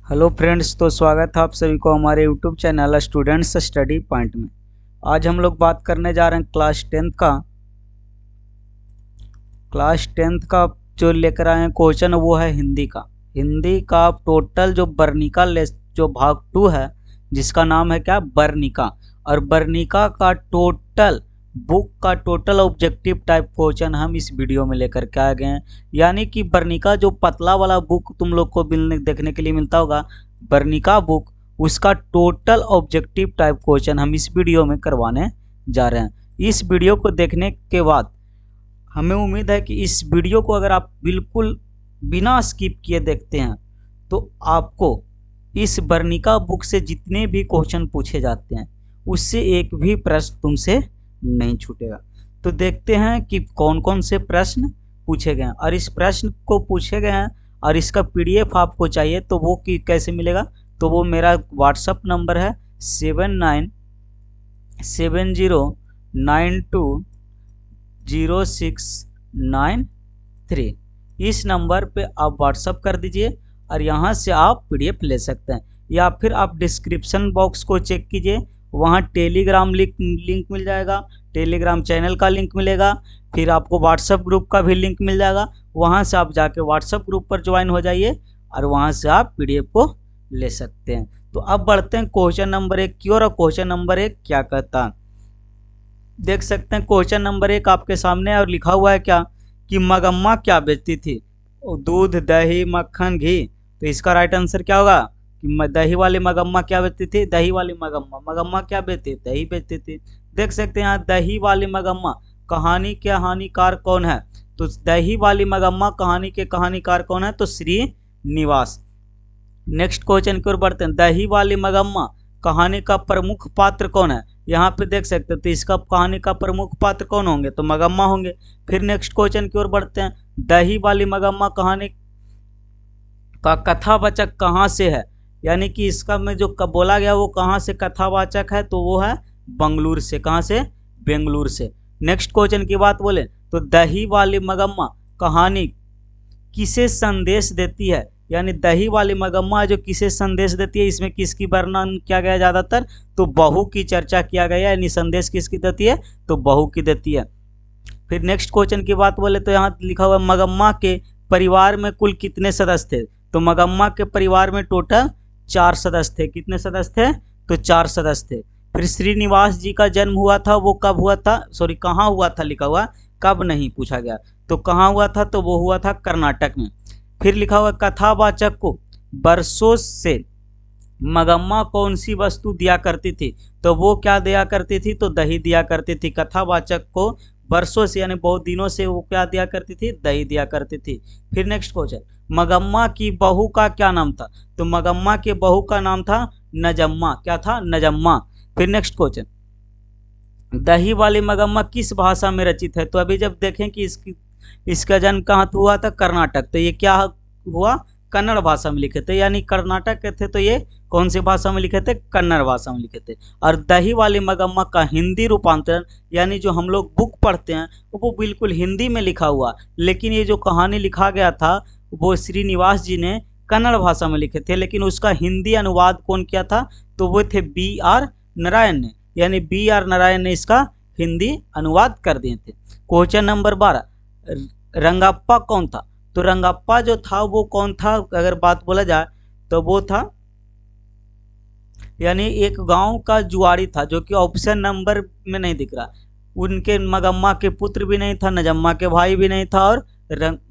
Hello friends, तो स्वागत है आप सभी को हमारे YouTube channel students study point में। आज हम लोग बात करने जा रहे हैं क्लास टेंथ का जो लेकर आए हैं क्वेश्चन, वो है हिंदी का टोटल जो वर्णिका जो भाग 2 है, जिसका नाम है क्या, वर्णिका। और वर्णिका का टोटल बुक का टोटल ऑब्जेक्टिव टाइप क्वेश्चन हम इस वीडियो में लेकर के आ गए हैं। यानी कि वर्णिका जो पतला वाला बुक तुम लोग को देखने के लिए मिलता होगा, वर्णिका बुक, उसका टोटल ऑब्जेक्टिव टाइप क्वेश्चन हम इस वीडियो में करवाने जा रहे हैं। इस वीडियो को देखने के बाद हमें उम्मीद है कि इस वीडियो को अगर आप बिल्कुल बिना स्किप किए देखते हैं तो आपको इस वर्णिका बुक से जितने भी क्वेश्चन पूछे जाते हैं उससे एक भी प्रश्न तुमसे नहीं छूटेगा। तो देखते हैं कि कौन कौन से प्रश्न पूछे गए हैं, और इस प्रश्न को पूछे गए हैं और इसका पीडीएफ आपको चाहिए तो वो कैसे मिलेगा। तो वो मेरा व्हाट्सअप नंबर है 7970920693। इस नंबर पे आप व्हाट्सअप कर दीजिए और यहाँ से आप पीडीएफ ले सकते हैं, या फिर आप डिस्क्रिप्शन बॉक्स को चेक कीजिए, वहाँ टेलीग्राम लिंक मिल जाएगा, टेलीग्राम चैनल का लिंक मिलेगा, फिर आपको व्हाट्सएप ग्रुप का भी लिंक मिल जाएगा। वहाँ से आप जाके व्हाट्सएप ग्रुप पर ज्वाइन हो जाइए और वहाँ से आप पीडीएफ को ले सकते हैं। तो अब बढ़ते हैं क्वेश्चन नंबर 1 की ओर। और क्वेश्चन नंबर 1 क्या कहता है, देख सकते हैं। क्वेश्चन नंबर 1 आपके सामने और लिखा हुआ है क्या, कि मगम्मा क्या बेचती थी, दूध, दही, मक्खन, घी। तो इसका राइट आंसर क्या होगा कि दही वाली मगम्मा क्या बेचती थी, दही वाली मगम्मा क्या बेचती, दही बेचती थी। देख सकते हैं यहाँ दही वाली मगम्मा, कहानी के कहानीकार कौन है, तो दही वाली मगम्मा कहानी के कहानीकार कौन है, तो श्रीनिवास। नेक्स्ट क्वेश्चन की ओर बढ़ते हैं। दही वाली मगम्मा कहानी का प्रमुख पात्र कौन है, यहाँ पे देख सकते हैं। तो इसका कहानी का प्रमुख पात्र कौन होंगे, तो मगम्मा होंगे। फिर नेक्स्ट क्वेश्चन की ओर बढ़ते हैं। दही वाली मगम्मा कहानी का कथावाचक कहाँ से है, यानी कि इसका में जो बोला गया वो कहाँ से कथावाचक है, तो वो है बंगलुरु से। कहाँ से, बेंगलुरु से। नेक्स्ट क्वेश्चन की बात बोले तो दही वाली मगम्मा कहानी किसे संदेश देती है, यानी दही वाली मगम्मा जो किसे संदेश देती है, इसमें किसकी वर्णन किया गया ज़्यादातर, तो बहू की चर्चा किया गया, यानी संदेश किसकी देती है, तो बहू की देती है। फिर नेक्स्ट क्वेश्चन की बात बोले तो यहाँ लिखा हुआ मगम्मा के परिवार में कुल कितने सदस्य थे, तो मगम्मा के परिवार में टोटल 4 सदस्य थे। कितने सदस्य थे, तो 4 सदस्य थे। फिर श्रीनिवास जी का जन्म हुआ था, वो कब हुआ था, सॉरी कहाँ हुआ था लिखा हुआ, कब नहीं पूछा गया, तो कहाँ हुआ था, तो वो हुआ था कर्नाटक में। फिर लिखा हुआ कथावाचक को बरसों से मगम्मा कौन सी वस्तु दिया करती थी, तो वो क्या दिया करती थी, तो दही दिया करती थी। कथावाचक को बरसों से यानी बहुत दिनों से वो क्या दिया करती थी, दही दिया करती थी। फिर नेक्स्ट क्वेश्चन, मगम्मा की बहू का क्या नाम था, तो मगम्मा के बहू का नाम था नजम्मा। क्या था, नजम्मा। फिर नेक्स्ट क्वेश्चन, दही वाली मगम्मा किस भाषा में रचित है, तो अभी जब देखें कि इसका जन्म कहाँ हुआ था, कर्नाटक, तो ये क्या हुआ, कन्नड़ भाषा में लिखे थे, यानी कर्नाटक के थे तो ये कौन सी भाषा में लिखे थे, कन्नड़ भाषा में लिखे थे। और दही वाली मगम्मा का हिंदी रूपांतरण, यानी जो हम लोग बुक पढ़ते हैं वो बिल्कुल हिंदी में लिखा हुआ, लेकिन ये जो कहानी लिखा गया था वो श्रीनिवास जी ने कन्नड़ भाषा में लिखे थे, लेकिन उसका हिंदी अनुवाद कौन किया था, तो वो थे BR नारायण ने, यानी BR नारायण ने इसका हिंदी अनुवाद कर दिए थे। क्वेश्चन नंबर 12, रंगप्पा कौन था, तो रंगप्पा जो था वो कौन था, अगर बात बोला जाए तो वो था यानी एक गांव का जुआरी था, जो कि ऑप्शन नंबर में नहीं दिख रहा। उनके मगम्मा के पुत्र भी नहीं था, नजम्मा के भाई भी नहीं था, और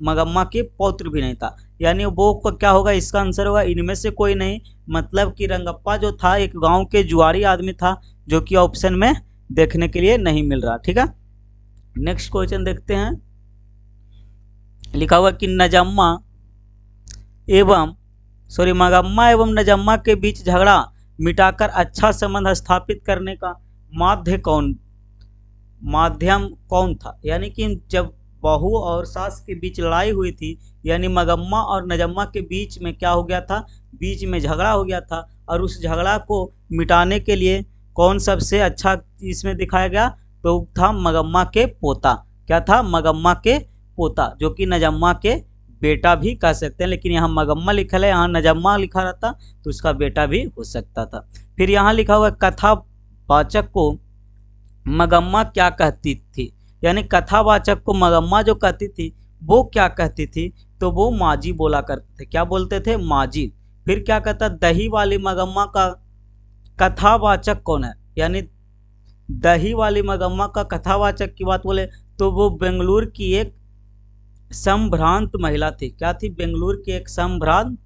मगम्मा के पौत्र भी नहीं था, यानी वो क्या होगा, इसका आंसर होगा इनमें से कोई नहीं। मतलब कि रंगप्पा जो था एक गांव के जुआरी आदमी था, जो कि ऑप्शन में देखने के लिए नहीं मिल रहा। ठीक है, नेक्स्ट क्वेश्चन देखते हैं। लिखा हुआ कि मगम्मा एवं नजम्मा के बीच झगड़ा मिटाकर अच्छा संबंध स्थापित करने का माध्यम कौन था, यानी कि जब बहू और सास के बीच लड़ाई हुई थी, यानी मगम्मा और नजम्मा के बीच में क्या हो गया था, बीच में झगड़ा हो गया था, और उस झगड़ा को मिटाने के लिए कौन सबसे अच्छा इसमें दिखाया गया, तो था मगम्मा के पोता। क्या था, मगम्मा के पोता, जो कि नजम्मा के बेटा भी कह सकते हैं, लेकिन यहाँ मगम्मा लिखा है, यहाँ नजम्मा लिखा रहता तो उसका बेटा भी हो सकता था। फिर यहाँ लिखा हुआ कथावाचक को मगम्मा क्या कहती थी, यानी कथावाचक को मगम्मा जो कहती थी वो क्या कहती थी, तो वो माजी बोला करते थे। क्या बोलते थे? माजी। फिर क्या कहता, दही वाली मगम्मा का कथावाचक कौन है, यानी दही वाली मगम्मा का कथावाचक की बात बोले तो वो बेंगलुरु की एक संभ्रांत महिला थी। क्या थी? बेंगलुरु की एक संभ्रांत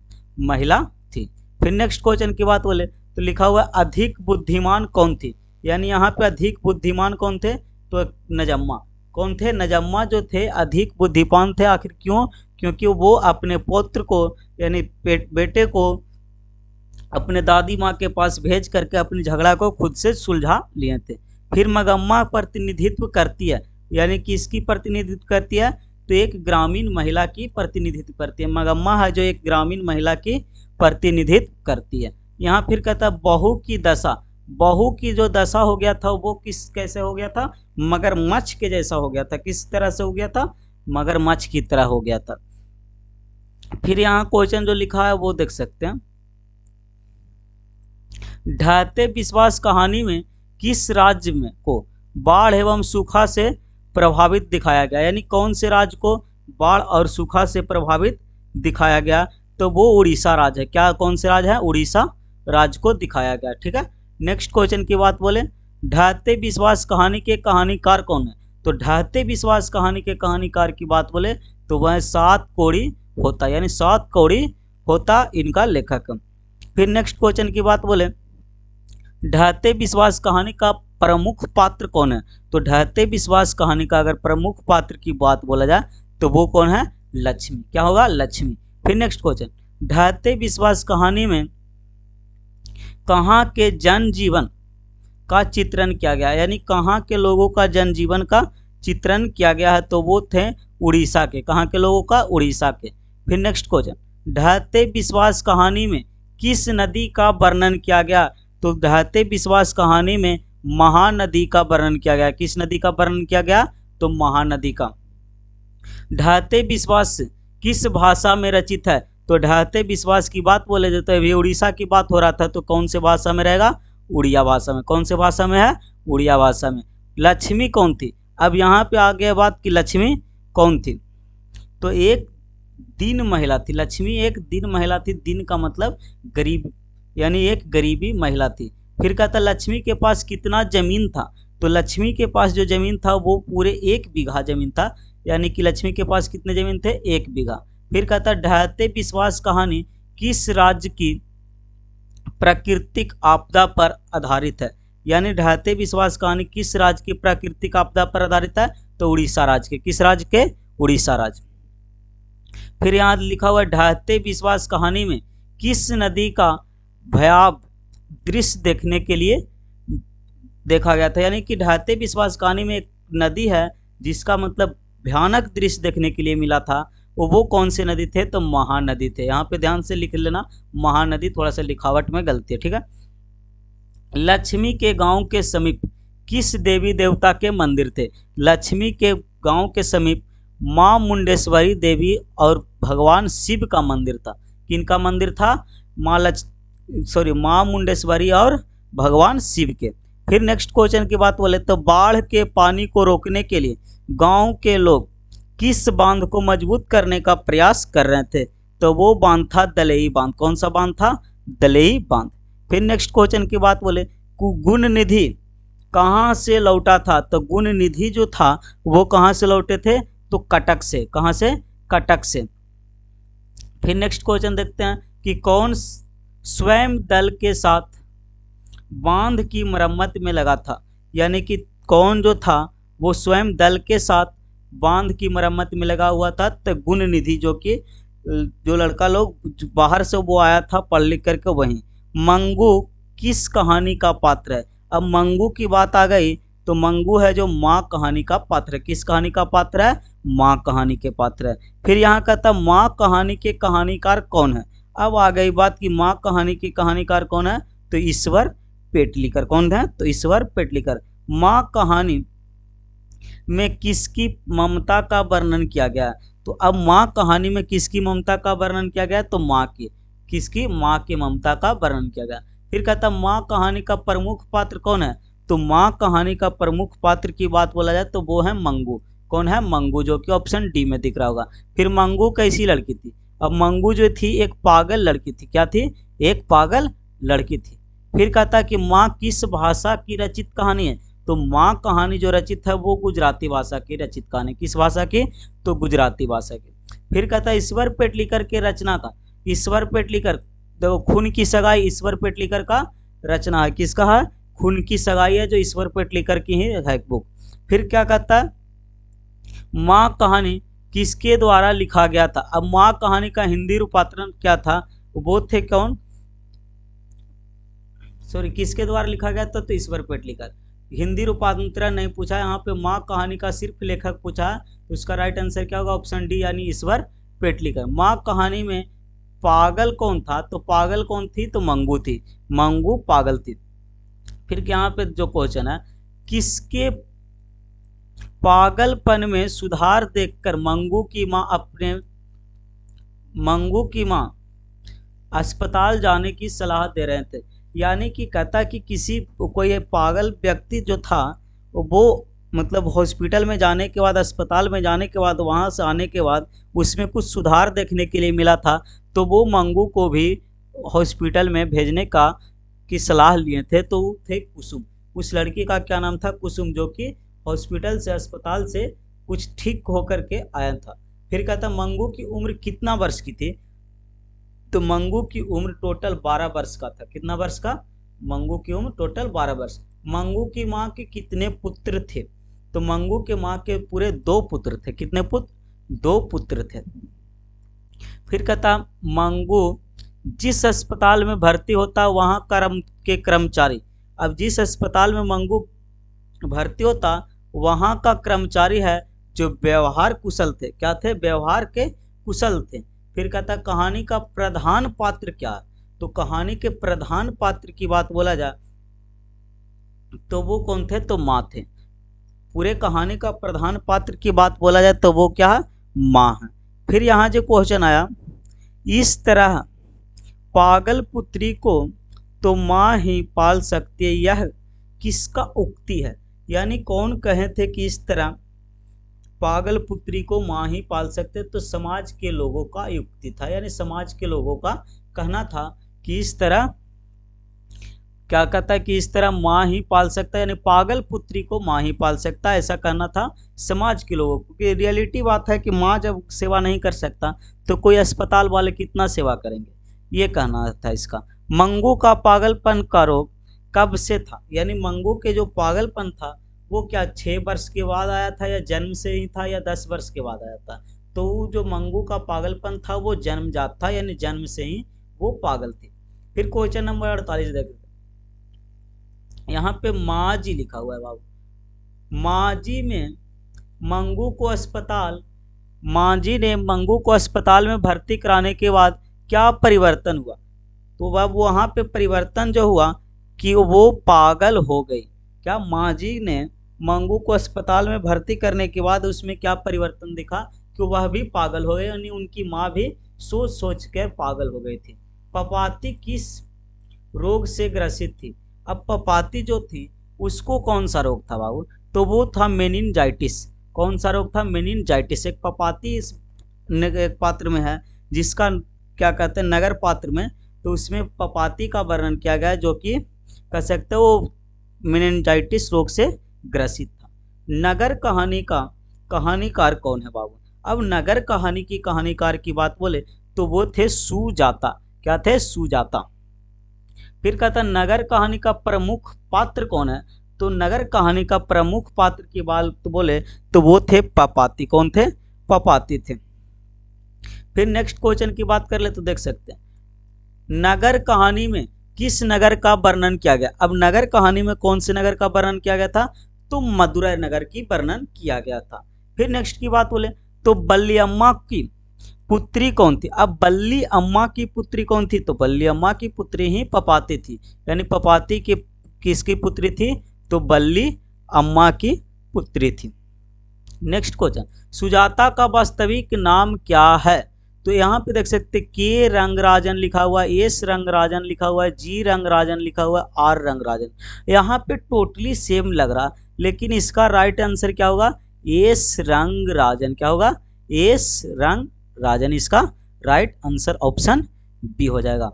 महिला थी। फिर नेक्स्ट क्वेश्चन की बात बोले तो लिखा हुआ अधिक बुद्धिमान कौन थी, यानी यहाँ पे अधिक बुद्धिमान कौन थे, तो नजम्मा। कौन थे? नजम्मा जो थे अधिक बुद्धिमान थे। आखिर क्यों? क्योंकि वो अपने पुत्र को यानी बेटे को अपने दादी माँ के पास भेज करके अपनी झगड़ा को खुद से सुलझा लिए थे। फिर मगम्मा प्रतिनिधित्व करती है, यानी किसकी प्रतिनिधित्व करती है, तो एक ग्रामीण महिला की प्रतिनिधित्व करती है। मगम्मा है जो एक ग्रामीण महिला की प्रतिनिधित्व करती है। यहाँ फिर कहता है बहू की दशा, बहू की जो दशा हो गया था वो कैसे हो गया था, मगरमच्छ के जैसा हो गया था। किस तरह से हो गया था? मगरमच्छ की तरह हो गया था। फिर यहाँ क्वेश्चन जो लिखा है वो देख सकते हैं, ढहते विश्वास कहानी में किस राज्य में को बाढ़ एवं सूखा से प्रभावित दिखाया गया, यानी कौन से राज्य को बाढ़ और सूखा से प्रभावित दिखाया गया, तो वो उड़ीसा राज्य है। क्या? कौन से राज्य है? उड़ीसा राज्य को दिखाया गया। ठीक है। नेक्स्ट क्वेश्चन की बात बोले, ढहते विश्वास कहानी के कहानीकार कौन है, तो ढहते विश्वास कहानी के कहानीकार की बात बोले तो वह सात कौड़ी होता, यानी सात कौड़ी होता इनका लेखक। फिर नेक्स्ट क्वेश्चन की बात बोले, ढहते विश्वास कहानी का प्रमुख पात्र कौन है, तो ढहते विश्वास कहानी का अगर प्रमुख पात्र की बात बोला जाए तो वो कौन है? लक्ष्मी। क्या होगा? लक्ष्मी। फिर नेक्स्ट क्वेश्चन, ढहते विश्वास कहानी में कहाँ के जनजीवन का चित्रण किया गया, यानी कहाँ के लोगों का जनजीवन का चित्रण किया गया है, तो वो थे उड़ीसा के। कहाँ के लोगों का? उड़ीसा के। फिर नेक्स्ट क्वेश्चन, ढहते विश्वास कहानी में किस नदी का वर्णन किया गया, तो ढहते विश्वास कहानी में महानदी का वर्णन किया गया। किस नदी का वर्णन किया गया? तो महानदी का। ढहते विश्वास किस भाषा में रचित है, तो ढहते विश्वास की बात बोले जाते अभी उड़ीसा की बात हो रहा था, तो कौन से भाषा में रहेगा? उड़िया भाषा में। कौन से भाषा में है? उड़िया भाषा में। लक्ष्मी कौन थी? अब यहाँ पे आ गया बात कि लक्ष्मी कौन थी, तो एक दीन महिला थी। लक्ष्मी एक दीन महिला थी। दीन का मतलब गरीब, यानी एक गरीबी महिला थी। फिर कहता लक्ष्मी के पास कितना जमीन था, तो लक्ष्मी के पास जो जमीन था वो पूरे 1 बीघा जमीन था, यानी कि लक्ष्मी के पास कितने जमीन थे? 1 बीघा। फिर कहता ढहते विश्वास कहानी किस राज्य की प्राकृतिक आपदा पर आधारित है, यानी ढहते विश्वास कहानी किस राज्य की प्राकृतिक आपदा पर आधारित है, तो उड़ीसा राज्य के। किस राज्य के? उड़ीसा राज्य। फिर यहाँ लिखा हुआ ढहते विश्वास कहानी में किस नदी का भयावह दृश्य देखने के लिए देखा गया था, यानी कि ढहते विश्वास कहानी में एक नदी है जिसका मतलब भयानक दृश्य देखने के लिए मिला था, वो कौन से नदी थे, तो महानदी थे। यहाँ पे ध्यान से लिख लेना, महानदी। थोड़ा सा लिखावट में गलती है। ठीक है। लक्ष्मी के गांव के समीप किस देवी देवता के मंदिर थे, लक्ष्मी के गांव के समीप माँ मुंडेश्वरी देवी और भगवान शिव का मंदिर था। किनका मंदिर था? माँ मुंडेश्वरी और भगवान शिव के। फिर नेक्स्ट क्वेश्चन की बात बोले तो बाढ़ के पानी को रोकने के लिए गांव के लोग किस बांध को मजबूत करने का प्रयास कर रहे थे, तो वो बांध था दलेई बांध। कौन सा बांध था? दलेई बांध। फिर नेक्स्ट क्वेश्चन की बात बोले गुण निधि कहाँ से लौटा था, तो गुण निधि जो था वो कहाँ से लौटे थे, तो कटक से। कहाँ से? कटक से। फिर नेक्स्ट क्वेश्चन देखते हैं कि कौन स्वयं दल के साथ बांध की मरम्मत में लगा था, यानी कि कौन जो था वो स्वयं दल के साथ बांध की मरम्मत में लगा हुआ था, तो गुण निधि जो कि जो लड़का लोग बाहर से वो आया था पढ़ लिख करके वहीं। मंगू किस कहानी का पात्र है, अब मंगू की बात आ गई तो मंगू है जो माँ कहानी का पात्र है। किस कहानी का पात्र है? माँ कहानी के पात्र है। फिर यहाँ कहता माँ कहानी के कहानीकार कौन है। अब आ गई बात कि माँ कहानी के कहानीकार कौन है, तो ईश्वर पेटलीकर। कौन है? तो ईश्वर पेटलीकर। माँ कहानी में किसकी ममता का वर्णन किया गया है, तो अब माँ कहानी में किसकी ममता का वर्णन किया गया, तो माँ की, किसकी, माँ की ममता का वर्णन किया गया। फिर कहता माँ कहानी का प्रमुख पात्र कौन है, तो माँ कहानी का प्रमुख पात्र की बात बोला जाए तो वो है मंगू। कौन है, मंगू, जो कि ऑप्शन डी में दिख रहा होगा। फिर मंगू कैसी लड़की थी, अब मंगू जो थी एक पागल लड़की थी। क्या थी, एक पागल लड़की थी। फिर कहता कि माँ किस भाषा की रचित कहानी है, तो माँ कहानी जो रचित है वो गुजराती भाषा की रचित कहानी। किस भाषा की, तो गुजराती भाषा की। फिर कहता ईश्वर पेटलीकर के रचना का, ईश्वर पेटलीकर, देखो खून की सगाई ईश्वर पेटलीकर का रचना है। किसका है, खून की सगाई है जो ईश्वर पेटलीकर की ही है बुक। फिर क्या कहता है, माँ कहानी किसके द्वारा लिखा गया था। अब माँ कहानी का हिंदी रूपांतरण क्या था, वो थे कौन, सॉरी किसके द्वारा लिखा गया था, तो ईश्वर पेटलीकर। हिंदी रूपांतरण नहीं पूछा, यहाँ पे माँ कहानी का सिर्फ लेखक पूछा है, तो उसका राइट आंसर क्या होगा, ऑप्शन डी यानी ईश्वर पेटलीकर। माँ कहानी में पागल कौन था, तो पागल कौन थी, तो मंगू थी, मंगू पागल थी। फिर यहाँ पे जो क्वेश्चन है, किसके पागलपन में सुधार देखकर मंगू की माँ अस्पताल जाने की सलाह दे रहे थे। यानी कि कहता कि किसी कोई पागल व्यक्ति जो था वो मतलब हॉस्पिटल में जाने के बाद, अस्पताल में जाने के बाद, वहाँ से आने के बाद उसमें कुछ सुधार देखने के लिए मिला था, तो वो मंगू को भी हॉस्पिटल में भेजने का की सलाह लिए थे। तो वो थे कुसुम, उस लड़की का क्या नाम था, कुसुम, जो कि हॉस्पिटल से, अस्पताल से कुछ ठीक होकर के आया था। फिर कहता मंगू की उम्र कितना वर्ष की थी, तो मंगू की उम्र टोटल 12 वर्ष का था। कितना वर्ष का, मंगू की उम्र टोटल 12 वर्ष। मंगू की माँ के कितने पुत्र थे, तो मंगू के माँ के पूरे 2 पुत्र थे। कितने पुत्र, 2 पुत्र थे। फिर कहता मंगू जिस अस्पताल में भर्ती होता वहाँ के कर्मचारी, अब जिस अस्पताल में मंगू भर्ती होता वहाँ का कर्मचारी है जो व्यवहार कुशल थे। क्या थे, व्यवहार के कुशल थे। फिर कहता कहानी का प्रधान पात्र क्या है, तो कहानी के प्रधान पात्र की बात बोला जाए तो वो कौन थे, तो माँ थे। पूरे कहानी का प्रधान पात्र की बात बोला जाए तो वो क्या है, माँ है। फिर यहाँ जो क्वेश्चन आया, इस तरह पागल पुत्री को तो माँ ही पाल सकती है, यह किसका उक्ति है। यानी कौन कहे थे कि इस तरह पागल पुत्री को माँ ही पाल सकते, तो समाज के लोगों का युक्ति था, यानी समाज के लोगों का कहना था कि इस तरह क्या कहता है कि इस तरह माँ ही पाल सकता है, यानी पागल पुत्री को माँ ही पाल सकता है, ऐसा कहना था समाज के लोगों को। क्योंकि रियलिटी बात है कि माँ जब सेवा नहीं कर सकता तो कोई अस्पताल वाले कितना सेवा करेंगे, ये कहना था इसका। मंगू का पागलपन का रोग कब से था, यानी मंगू के जो पागलपन था वो क्या 6 वर्ष के बाद आया था, या जन्म से ही था, या 10 वर्ष के बाद आया था। तो जो मंगू का पागलपन था वो जन्मजात था, यानी जन्म से ही वो पागल थी। फिर क्वेश्चन नंबर 48 देखते, यहाँ पे माजी लिखा हुआ है बाबू। माजी में मंगू को अस्पताल, माजी ने मंगू को अस्पताल में भर्ती कराने के बाद क्या परिवर्तन हुआ, तो अब वहाँ पे परिवर्तन जो हुआ कि वो पागल हो गई। क्या, माजी ने मंगू को अस्पताल में भर्ती करने के बाद उसमें क्या परिवर्तन दिखा, कि वह भी पागल हो गए, यानी उनकी माँ भी सोच सोच कर पागल हो गई थी। पपाती किस रोग से ग्रसित थी, अब पपाती जो थी उसको कौन सा रोग था बाबू, तो वो था मेनिनजाइटिस। कौन सा रोग था, मेनिनजाइटिस। एक पपाती इस एक पात्र में है जिसका क्या कहते हैं, नगर पात्र में, तो उसमें पपाती का वर्णन किया गया जो कि कह सकते हो वो मेनिनजाइटिस रोग से ग्रसित था। नगर कहानी का कहानीकार कौन है बाबू, अब नगर कहानी की कहानीकार की बात बोले तो वो थे सुजाता। क्या थे, सुजाता। फिर कहता नगर कहानी का प्रमुख पात्र कौन है, तो नगर कहानी का प्रमुख पात्र की बात तो बोले तो वो थे पपाती। कौन थे, पपाती थे। फिर नेक्स्ट क्वेश्चन की बात कर ले तो देख सकते हैं, नगर कहानी में किस नगर का वर्णन किया गया। अब नगर कहानी में कौन से नगर का वर्णन किया गया था, तो मदुरै नगर की वर्णन किया गया था। फिर नेक्स्ट की बात बोले तो बल्ली अम्मा की पुत्री कौन थी, अब बल्ली अम्मा की पुत्री कौन थी, तो बल्ली अम्मा की पुत्री ही पपाती थी, यानी पपाती की किसकी पुत्री थी, तो बल्ली अम्मा की पुत्री थी। नेक्स्ट क्वेश्चन, सुजाता का वास्तविक नाम क्या है? तो यहाँ पे देख सकते के रंगराजन लिखा हुआ है, एस रंगराजन लिखा हुआ है, जी रंगराजन लिखा हुआ है, आर रंगराजन। यहाँ पे टोटली सेम लग रहा, लेकिन इसका राइट आंसर क्या होगा? एस रंगराजन। क्या होगा? एस रंगराजन। इसका राइट आंसर ऑप्शन बी हो जाएगा।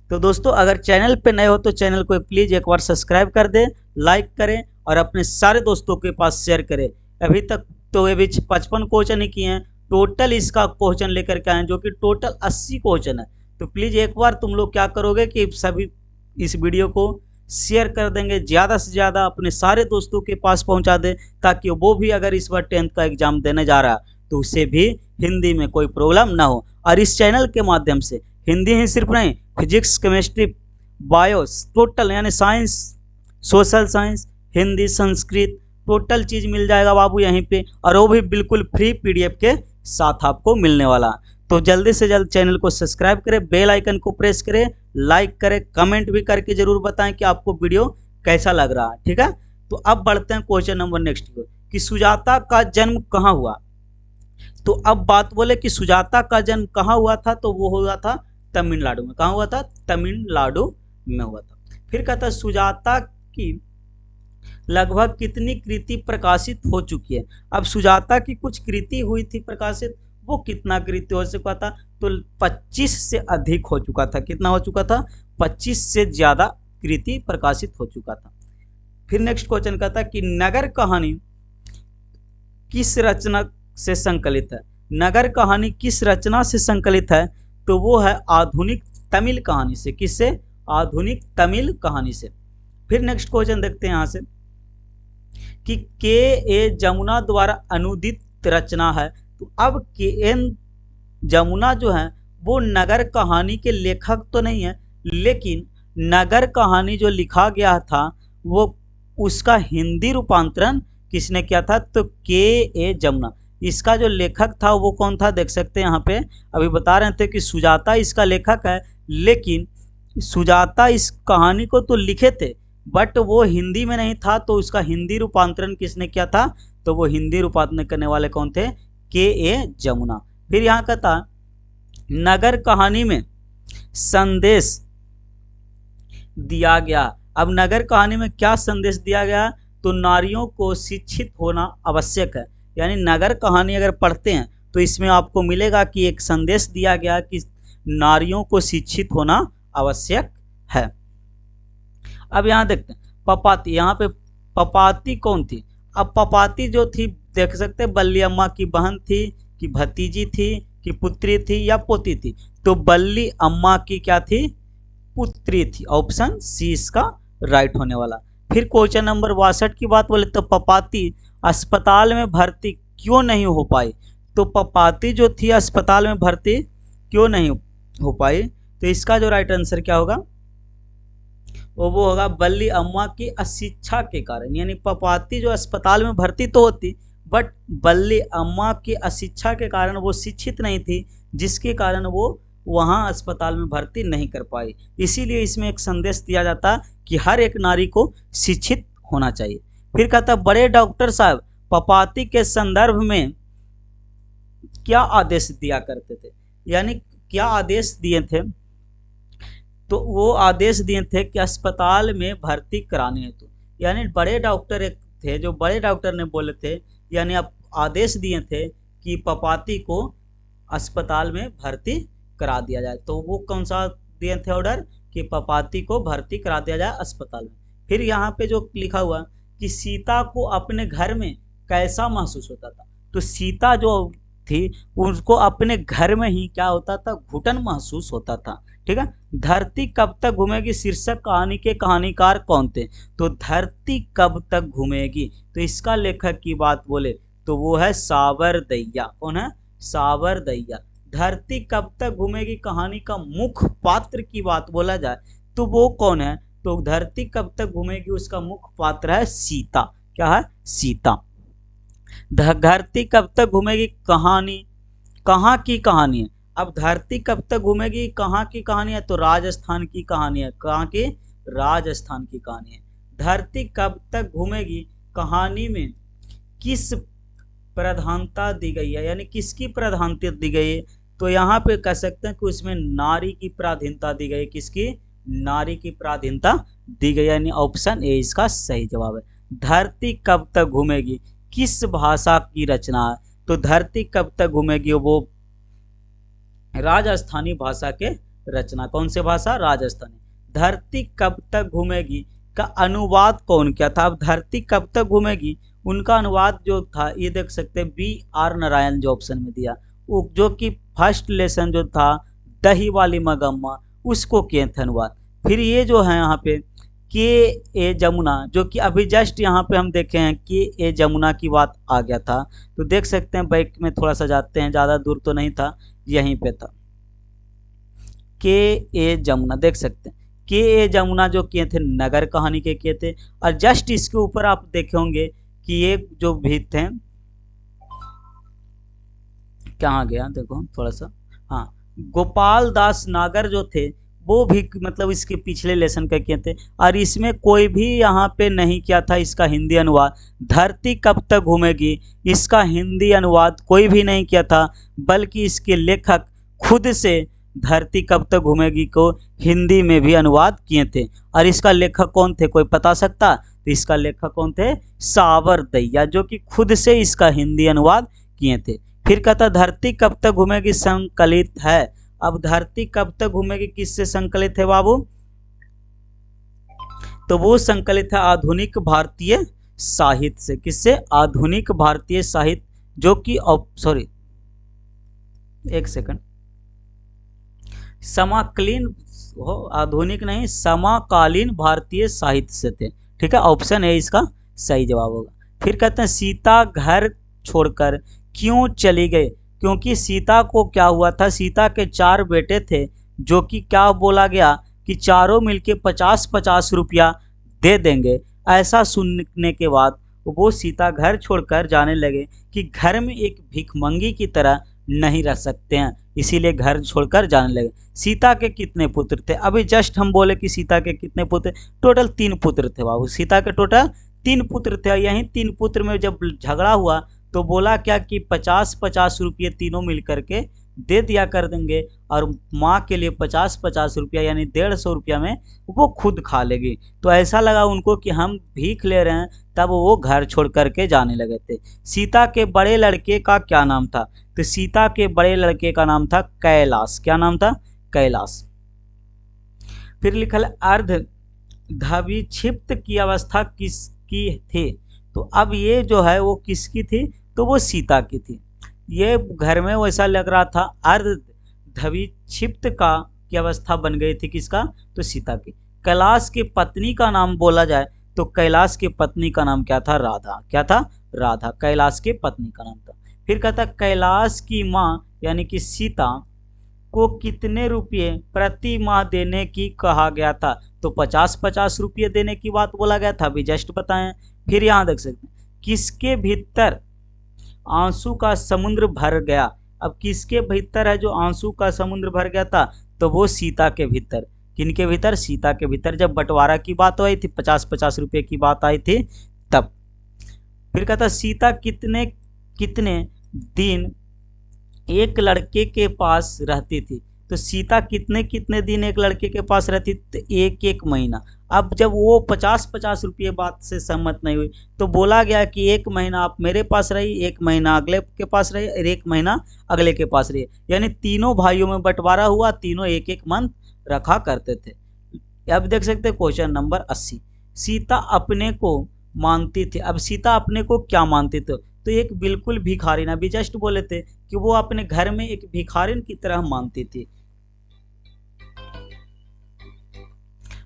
तो दोस्तों अगर चैनल पे नए हो तो चैनल को प्लीज एक बार सब्सक्राइब कर दें, लाइक करें और अपने सारे दोस्तों के पास शेयर करें। अभी तक तो ये भी 55 क्वेश्चन ही किए हैं, टोटल इसका क्वेश्चन लेकर के आए जो कि टोटल 80 क्वेश्चन है। तो प्लीज एक बार तुम लोग क्या करोगे कि सभी इस वीडियो को शेयर कर देंगे, ज़्यादा से ज़्यादा अपने सारे दोस्तों के पास पहुंचा दे, ताकि वो भी अगर इस बार 10th का एग्जाम देने जा रहा है तो उसे भी हिंदी में कोई प्रॉब्लम ना हो। और इस चैनल के माध्यम से हिंदी ही सिर्फ नहीं, फिजिक्स, केमिस्ट्री, बायोस, टोटल यानी science, social science, Hindi, Sanskrit, total चीज़ मिल जाएगा बाबू यहीं पे, और वो भी बिल्कुल फ्री पीडीएफ के साथ आपको मिलने वाला। तो जल्दी से जल्द चैनल को सब्सक्राइब करें, बेल आइकन को प्रेस करें, लाइक करें, कमेंट भी करके जरूर बताएं कि आपको वीडियो कैसा लग रहा है। ठीक है, तो अब बढ़ते हैं क्वेश्चन नंबर नेक्स्ट को, कि सुजाता का जन्म कहाँ हुआ? तो अब बात बोले कि सुजाता का जन्म कहाँ हुआ था, तो वो हुआ था तमिलनाडु में। कहाँ हुआ था? तमिलनाडु में हुआ था। फिर कहता है सुजाता की लगभग कितनी कृति प्रकाशित हो चुकी है? अब सुजाता की कुछ कृति हुई थी प्रकाशित, वो कितना कृति हो चुका था? तो 25 से अधिक हो चुका था। कितना हो चुका था? 25 से ज्यादा कृति प्रकाशित हो चुका था। फिर नेक्स्ट क्वेश्चन कहता है कि नगर कहानी किस रचना से संकलित है? नगर कहानी किस रचना से संकलित है? तो वो है आधुनिक तमिल कहानी से। किससे? आधुनिक तमिल कहानी से। फिर नेक्स्ट क्वेश्चन देखते हैं यहां से कि के ए जमुना द्वारा अनुदित रचना है। तो अब के एन जमुना जो है वो नगर कहानी के लेखक तो नहीं है, लेकिन नगर कहानी जो लिखा गया था वो उसका हिंदी रूपांतरण किसने किया था? तो के ए जमुना। इसका जो लेखक था वो कौन था? देख सकते हैं यहाँ पे अभी बता रहे थे कि सुजाता इसका लेखक है, लेकिन सुजाता इस कहानी को तो लिखे थे बट वो हिंदी में नहीं था, तो उसका हिंदी रूपांतरण किसने किया था? तो वो हिंदी रूपांतरण करने वाले कौन थे? के ए जमुना। फिर यहाँ कहता नगर कहानी में संदेश दिया गया। अब नगर कहानी में क्या संदेश दिया गया? तो नारियों को शिक्षित होना आवश्यक है। यानी नगर कहानी अगर पढ़ते हैं तो इसमें आपको मिलेगा कि एक संदेश दिया गया कि नारियों को शिक्षित होना आवश्यक है। अब यहाँ देखते हैं पपाती। यहाँ पे पपाती कौन थी? अब पपाती जो थी देख सकते हैं बल्ली अम्मा की बहन थी, कि भतीजी थी, कि पुत्री थी या पोती थी? तो बल्ली अम्मा की क्या थी? पुत्री थी। ऑप्शन सी इसका राइट होने वाला। फिर क्वेश्चन नंबर 62 की बात बोले तो पपाती अस्पताल में भर्ती क्यों नहीं हो पाई? तो पपाती जो थी अस्पताल में भर्ती क्यों नहीं हो पाई? तो इसका जो राइट आंसर क्या होगा? वो होगा बल्ली अम्मा की अशिक्षा के कारण। यानी पपाती जो अस्पताल में भर्ती तो होती, बट बल्ली अम्मा की अशिक्षा के कारण वो शिक्षित नहीं थी, जिसके कारण वो वहाँ अस्पताल में भर्ती नहीं कर पाई। इसीलिए इसमें एक संदेश दिया जाता कि हर एक नारी को शिक्षित होना चाहिए। फिर कहता बड़े डॉक्टर साहब पपाती के संदर्भ में क्या आदेश दिया करते थे? यानी क्या आदेश दिए थे? तो वो आदेश दिए थे कि अस्पताल में भर्ती कराने हेतु। यानी बड़े डॉक्टर एक थे जो बड़े डॉक्टर ने बोले थे, यानी अब आदेश दिए थे कि पपाती को अस्पताल में भर्ती करा दिया जाए। तो वो कौन सा दिए थे ऑर्डर? कि पपाती को भर्ती करा दिया जाए अस्पताल में। फिर यहाँ पे जो लिखा हुआ कि सीता को अपने घर में कैसा महसूस होता था? तो सीता जो थी उसको अपने घर में ही क्या होता था? घुटन महसूस होता था। ठीक है। धरती कब तक घूमेगी शीर्षक कहानी के कहानीकार कौन थे? तो धरती कब तक घूमेगी, तो इसका लेखक की बात बोले तो वो है सावरदैया। कौन है? सावरदैया। धरती कब तक घूमेगी कहानी का मुख्य पात्र की बात बोला जाए तो वो कौन है? तो धरती कब तक घूमेगी उसका मुख्य पात्र है सीता। क्या है? सीता। धरती कब तक घूमेगी कहानी कहाँ की कहानी है? अब धरती कब तक घूमेगी कहाँ की कहानी है? तो राजस्थान की कहानी है। कहाँ की? राजस्थान की कहानी है। धरती कब तक घूमेगी कहानी में किस प्रधानता दी गई है, यानी किसकी प्रधानता दी गई है, तो यहाँ पे कह सकते हैं कि उसमें नारी की प्राधीनता दी गई। किसकी? नारी की प्राधीनता दी गई, यानी ऑप्शन ए इसका सही जवाब है। धरती कब तक घूमेगी किस भाषा की रचना है, तो धरती कब तक घूमेगी वो राजस्थानी भाषा के रचना। कौन से भाषा? राजस्थानी। धरती कब तक घूमेगी का अनुवाद कौन किया था? अब धरती कब तक घूमेगी उनका अनुवाद जो था, ये देख सकते हैं B.R. नारायण जो ऑप्शन में दिया, वो जो कि फर्स्ट लेसन जो था दही वाली मगम्मा, उसको किए थे अनुवाद। फिर ये जो है यहाँ पे K.A. जमुना, जो कि अभी जस्ट यहाँ पे हम देखे हैं K.A. जमुना की बात आ गया था, तो देख सकते हैं बैक में थोड़ा सा जाते हैं, ज़्यादा दूर तो नहीं था, यहीं पे था K.A. जमुना। देख सकते हैं K.A. जमुना जो किए थे नगर कहानी के किए थे। और जस्ट इसके ऊपर आप देखे होंगे कि ये जो भी थे, कहाँ गया देखो थोड़ा सा, हाँ, गोपाल दास नागर जो थे वो भी मतलब इसके पिछले लेसन का किए थे। और इसमें कोई भी यहाँ पे नहीं किया था इसका हिंदी अनुवाद। धरती कब तक घूमेगी इसका हिंदी अनुवाद कोई भी नहीं किया था, बल्कि इसके लेखक खुद से धरती कब तक घूमेगी को हिंदी में भी अनुवाद किए थे। और इसका लेखक कौन थे, कोई बता सकता? तो इसका लेखक कौन थे? सावरदैया, जो कि खुद से इसका हिंदी अनुवाद किए थे। फिर कहता धरती कब तक घूमेगी संकलित है। अब धरती कब तक घूमेगी किससे संकलित है बाबू, तो वो संकलित है आधुनिक भारतीय साहित्य से। किससे? आधुनिक भारतीय साहित्य, जो कि सॉरी एक सेकंड, समकालीन हो, आधुनिक नहीं, समकालीन भारतीय साहित्य से थे। ठीक है, ऑप्शन ए इसका सही जवाब होगा। फिर कहते हैं सीता घर छोड़कर क्यों चली गई, क्योंकि सीता को क्या हुआ था, सीता के 4 बेटे थे, जो कि क्या बोला गया कि चारों मिलके 50-50 रुपया दे देंगे। ऐसा सुनने के बाद वो सीता घर छोड़कर जाने लगे कि घर में एक भिखमंगी की तरह नहीं रह सकते हैं, इसीलिए घर छोड़कर जाने लगे। सीता के कितने पुत्र थे? अभी जस्ट हम बोले कि सीता के कितने पुत्र, टोटल 3 पुत्र थे बाबू। सीता के टोटल 3 पुत्र थे। यही 3 पुत्र में जब झगड़ा हुआ तो बोला क्या कि 50-50 रुपये तीनों मिल करके दे दिया कर देंगे, और माँ के लिए 50-50 रुपया यानी 150 रुपया में वो खुद खा लेगी। तो ऐसा लगा उनको कि हम भीख ले रहे हैं, तब वो घर छोड़ करके जाने लगे थे। सीता के बड़े लड़के का क्या नाम था, तो सीता के बड़े लड़के का नाम था कैलाश। क्या नाम था? कैलाश। फिर लिखल अर्धधाविक्षिप्त की अवस्था किसकी थी, तो अब ये जो है वो किसकी थी, तो वो सीता की थी। ये घर में वैसा लग रहा था, अर्धधाविक्षिप्त की अवस्था बन गई थी किसका, तो सीता की। कैलाश की पत्नी का नाम बोला जाए तो कैलाश की पत्नी का नाम क्या था? राधा। क्या था? राधा, कैलाश की पत्नी का नाम था। फिर कहता कैलाश की माँ यानी कि सीता को कितने रुपये प्रति माह देने की कहा गया था, तो 50-50 रुपये देने की बात बोला गया था, अभी जस्ट बताएं। फिर यहाँ देख सकते हैं किसके भीतर आंसू का समुद्र भर गया। अब किसके भीतर है जो आंसू का समुद्र भर गया था, तो वो सीता के भीतर। किनके भीतर? सीता के भीतर। जब बंटवारा की बात आई थी, 50-50 रुपये की बात आई थी तब। फिर कहता सीता कितने कितने दिन एक लड़के के पास रहती थी, तो सीता कितने कितने दिन एक लड़के के पास रहती थी, तो 1-1 महीना। अब जब वो 50-50 रुपये बात से सहमत नहीं हुई, तो बोला गया कि 1 महीना आप मेरे पास रही, 1 महीना अगले के पास रही, और 1 महीना अगले के पास रही, यानी तीनों भाइयों में बंटवारा हुआ, तीनों 1-1 मंथ रखा करते थे। अब देख सकते हैं क्वेश्चन नंबर 80, सीता अपने को मानती थी। अब सीता अपने को क्या मानती थी, तो एक बिल्कुल भिखारिन, अभी जस्ट बोले थे कि वो अपने घर में एक भिखारिन की तरह मानती थी।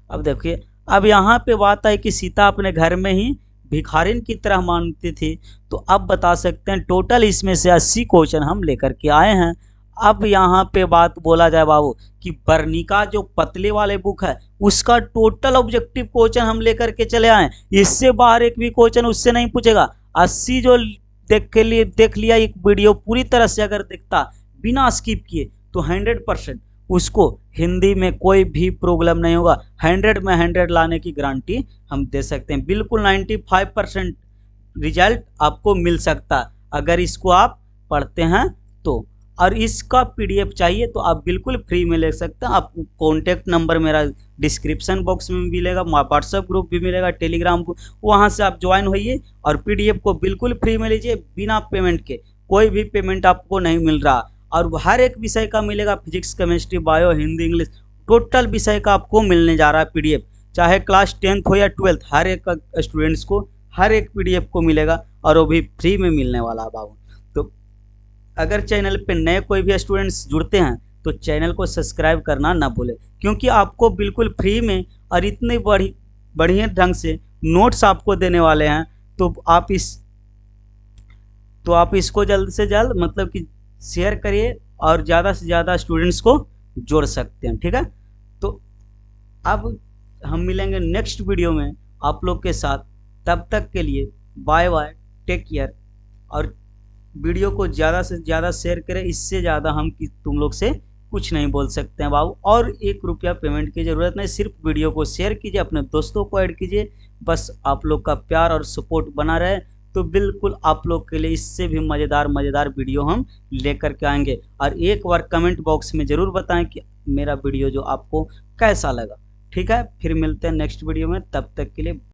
अब देखिए, अब यहाँ पे बात है कि सीता अपने घर में ही भिखारिन की तरह मानती थी। तो अब बता सकते हैं टोटल इसमें से 80 क्वेश्चन हम लेकर के आए हैं। अब यहाँ पे बात बोला जाए बाबू कि वर्णिका जो पतले वाले बुक है उसका टोटल ऑब्जेक्टिव क्वेश्चन हम लेकर के चले आए, इससे बाहर एक भी क्वेश्चन उससे नहीं पूछेगा। 80 जो देख लिया एक वीडियो पूरी तरह से अगर देखता बिना स्किप किए, तो 100% उसको हिंदी में कोई भी प्रॉब्लम नहीं होगा। 100 में 100 लाने की गारंटी हम दे सकते हैं। बिल्कुल 95% रिजल्ट आपको मिल सकता है अगर इसको आप पढ़ते हैं तो। और इसका पीडीएफ चाहिए तो आप बिल्कुल फ्री में ले सकते हैं। आपको कॉन्टैक्ट नंबर मेरा डिस्क्रिप्शन बॉक्स में मिलेगा, व्हाट्सएप ग्रुप भी मिलेगा, टेलीग्राम को, वहाँ से आप ज्वाइन होइए और पीडीएफ को बिल्कुल फ्री में लीजिए बिना पेमेंट के। कोई भी पेमेंट आपको नहीं मिल रहा और हर एक विषय का मिलेगा, physics, chemistry, bio, Hindi, English, total विषय का आपको मिलने जा रहा है पीडीएफ। चाहे क्लास 10th हो या 12th, हर एक स्टूडेंट्स को हर एक पीडीएफ को मिलेगा और वो भी फ्री में मिलने वाला है बाबू। तो अगर चैनल पे नए कोई भी स्टूडेंट्स जुड़ते हैं तो चैनल को सब्सक्राइब करना ना भूलें, क्योंकि आपको बिल्कुल फ्री में और इतने बढ़िया ढंग से नोट्स आपको देने वाले हैं। तो आप इसको जल्द से जल्द मतलब कि शेयर करिए और ज़्यादा से ज़्यादा स्टूडेंट्स को जोड़ सकते हैं, ठीक है। तो अब हम मिलेंगे नेक्स्ट वीडियो में आप लोग के साथ, तब तक के लिए बाय बाय, टेक केयर। और वीडियो को ज़्यादा से ज़्यादा शेयर करें, इससे ज़्यादा हम तुम लोग से कुछ नहीं बोल सकते हैं बाबू। और 1 रुपया पेमेंट की ज़रूरत नहीं, सिर्फ वीडियो को शेयर कीजिए, अपने दोस्तों को ऐड कीजिए, बस आप लोग का प्यार और सपोर्ट बना रहे तो बिल्कुल आप लोग के लिए इससे भी मज़ेदार वीडियो हम लेकर के आएंगे। और एक बार कमेंट बॉक्स में ज़रूर बताएं कि मेरा वीडियो जो आपको कैसा लगा, ठीक है। फिर मिलते हैं नेक्स्ट वीडियो में, तब तक के लिए।